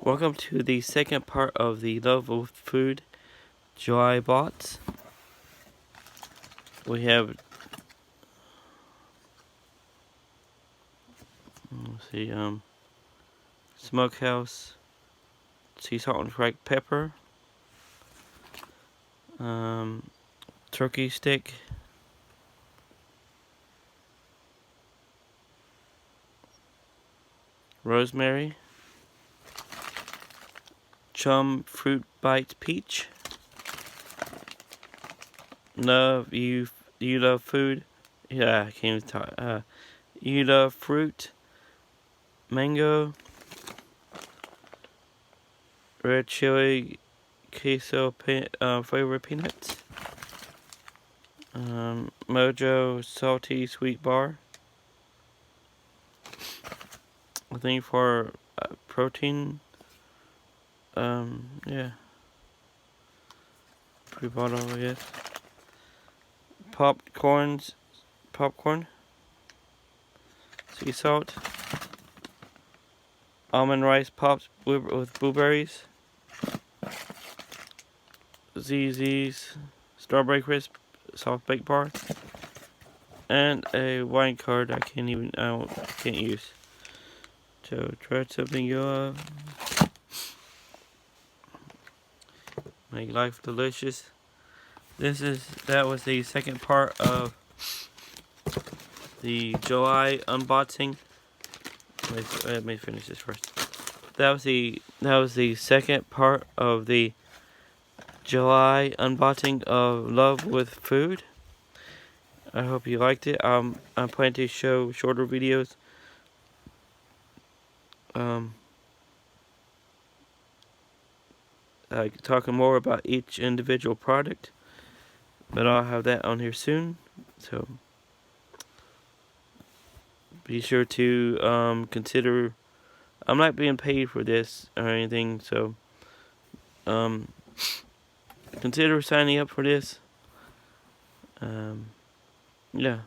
Welcome to the second part of the Love of Food July bots. We have, let's see, smokehouse, sea salt and cracked pepper, turkey stick, rosemary, chum fruit bites peach. Love you love food. Yeah, I can't even talk. You love fruit, mango, red chili, queso flavored peanuts. Mojo salty sweet bar. I think for protein. Yeah. Pre-bottle, I guess. Popcorn, sea salt, almond rice pops with blueberries, ZZ's strawberry crisp soft baked bar, and a wine card I can't use. So try something you love. Make life delicious. That was the second part of the July unboxing. Let me finish this first. That was the second part of the July unboxing of Love with Food. I hope you liked it. I'm planning to show shorter videos. Like talking more about each individual product, but I'll have that on here soon. So be sure to consider. I'm not being paid for this or anything, so consider signing up for this. Yeah.